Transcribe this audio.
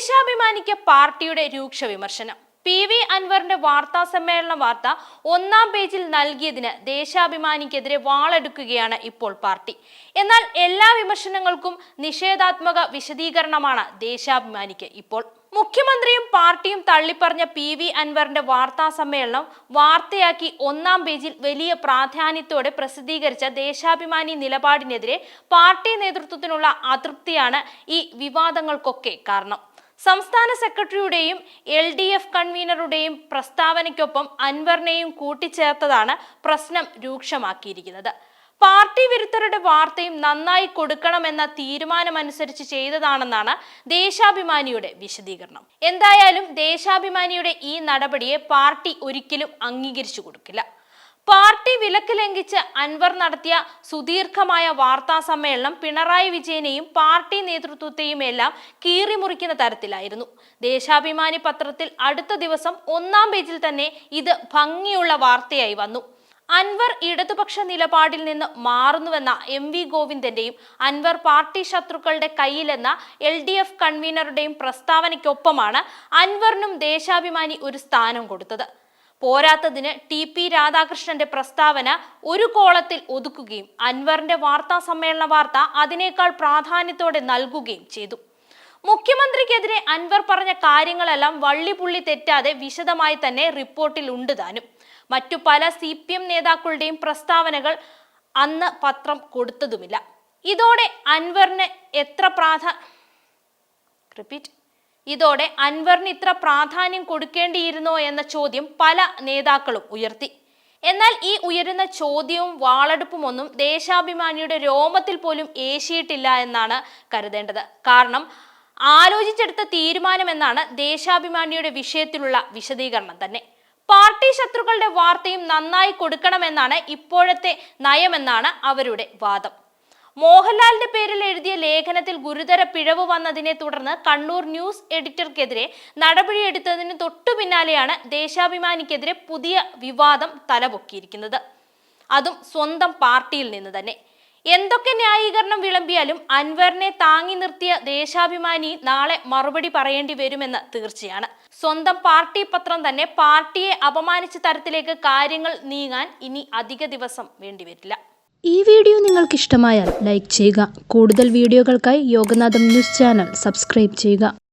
ദേശാഭിമാനിക്ക് പാർട്ടിയുടെ രൂക്ഷ വിമർശനം. PV അൻവറിന്റെ വാർത്താ സമ്മേളന വാർത്ത ഒന്നാം പേജിൽ നൽകിയതിന് ദേശാഭിമാനിക്കെതിരെ വാളെടുക്കുകയാണ് ഇപ്പോൾ പാർട്ടി. എന്നാൽ എല്ലാ വിമർശനങ്ങൾക്കും നിഷേധാത്മക വിശദീകരണമാണ് ദേശാഭിമാനിക്ക് ഇപ്പോൾ. മുഖ്യമന്ത്രിയും പാർട്ടിയും തള്ളിപ്പറഞ്ഞ PV അൻവറിന്റെ വാർത്താ സമ്മേളനം വാർത്തയാക്കി ഒന്നാം പേജിൽ വലിയ പ്രാധാന്യത്തോടെ പ്രസിദ്ധീകരിച്ച ദേശാഭിമാനി നിലപാടിനെതിരെ പാർട്ടി നേതൃത്വത്തിനുള്ള അതൃപ്തിയാണ് ഈ വിവാദങ്ങൾക്കൊക്കെ കാരണം. സംസ്ഥാന സെക്രട്ടറിയുടെയും LDF കൺവീനറുടെയും പ്രസ്താവനയ്ക്കൊപ്പം അൻവറിനെയും കൂട്ടിച്ചേർത്തതാണ് പ്രശ്നം രൂക്ഷമാക്കിയിരിക്കുന്നത്. പാർട്ടി വിരുദ്ധരുടെ വാർത്തയും നന്നായി കൊടുക്കണമെന്ന തീരുമാനമനുസരിച്ച് ചെയ്തതാണെന്നാണ് ദേശാഭിമാനിയുടെ വിശദീകരണം. എന്തായാലും ദേശാഭിമാനിയുടെ ഈ നടപടിയെ പാർട്ടി ഒരിക്കലും അംഗീകരിച്ചു കൊടുക്കില്ല. പാർട്ടി വിലക്ക് ലംഘിച്ച് അൻവർ നടത്തിയ സുദീർഘമായ വാർത്താ സമ്മേളനം പിണറായി വിജയനെയും പാർട്ടി നേതൃത്വത്തെയും എല്ലാം കീറിമുറിക്കുന്ന തരത്തിലായിരുന്നു. ദേശാഭിമാനി പത്രത്തിൽ അടുത്ത ദിവസം ഒന്നാം പേജിൽ തന്നെ ഇത് ഭംഗിയുള്ള വാർത്തയായി വന്നു. അൻവർ ഇടതുപക്ഷ നിലപാടിൽ നിന്ന് മാറുന്നുവെന്ന MV ഗോവിന്ദന്റെയും അൻവർ പാർട്ടി ശത്രുക്കളുടെ കയ്യിലെന്ന LDF കൺവീനറുടെയും പ്രസ്താവനയ്ക്കൊപ്പമാണ് അൻവറിനും ദേശാഭിമാനി ഒരു സ്ഥാനം കൊടുത്തത്. പോരാത്തതിന് TP രാധാകൃഷ്ണന്റെ പ്രസ്താവന ഒരു കോളത്തിൽ ഒതുക്കുകയും അൻവറിന്റെ വാർത്താ സമ്മേളന വാർത്ത അതിനേക്കാൾ പ്രാധാന്യത്തോടെ നൽകുകയും ചെയ്തു. മുഖ്യമന്ത്രിക്കെതിരെ അൻവർ പറഞ്ഞ കാര്യങ്ങളെല്ലാം വള്ളിപുള്ളി തെറ്റാതെ വിശദമായി തന്നെ റിപ്പോർട്ടിൽ ഉണ്ട് താനും. മറ്റു പല CPM നേതാക്കളുടെയും പ്രസ്താവനകൾ അന്ന് പത്രം കൊടുത്തതുമില്ല. ഇതോടെ അൻവറിന് ഇത്ര പ്രാധാന്യം കൊടുക്കേണ്ടിയിരുന്നോ എന്ന ചോദ്യം പല നേതാക്കളും ഉയർത്തി. എന്നാൽ ഈ ഉയരുന്ന ചോദ്യവും വാളെടുപ്പുമൊന്നും ദേശാഭിമാനിയുടെ രോമത്തിൽ പോലും ഏശിയിട്ടില്ല എന്നാണ് കരുതേണ്ടത്. കാരണം ആലോചിച്ചെടുത്ത തീരുമാനമെന്നാണ് ദേശാഭിമാനിയുടെ വിഷയത്തിലുള്ള വിശദീകരണം തന്നെ. പാർട്ടി ശത്രുക്കളുടെ വാർത്തയും നന്നായി കൊടുക്കണമെന്നാണ് ഇപ്പോഴത്തെ നയമെന്നാണ് അവരുടെ വാദം. മോഹൻലാലിന്റെ പേരിൽ എഴുതിയ ലേഖനത്തിൽ ഗുരുതര പിഴവ് വന്നതിനെ തുടർന്ന് കണ്ണൂർ ന്യൂസ് എഡിറ്റർക്കെതിരെ നടപടിയെടുത്തതിന് തൊട്ടു പിന്നാലെയാണ് ദേശാഭിമാനിക്കെതിരെ പുതിയ വിവാദം തലപൊക്കിയിരിക്കുന്നത്. അതും സ്വന്തം പാർട്ടിയിൽ നിന്ന് തന്നെ. എന്തൊക്കെ ന്യായീകരണം വിളമ്പിയാലും അൻവറിനെ താങ്ങി നിർത്തിയ ദേശാഭിമാനി നാളെ മറുപടി പറയേണ്ടി വരുമെന്ന് തീർച്ചയാണ്. സ്വന്തം പാർട്ടി പത്രം തന്നെ പാർട്ടിയെ അപമാനിച്ച തരത്തിലേക്ക് കാര്യങ്ങൾ നീങ്ങാൻ ഇനി അധിക ദിവസം വേണ്ടിവരില്ല. ഈ വീഡിയോ നിങ്ങൾക്ക് ഇഷ്ടമായാൽ ലൈക്ക് ചെയ്യുക. കൂടുതൽ വീഡിയോകൾക്കായി യോഗനാഥം ന്യൂസ് ചാനൽ സബ്സ്ക്രൈബ് ചെയ്യുക.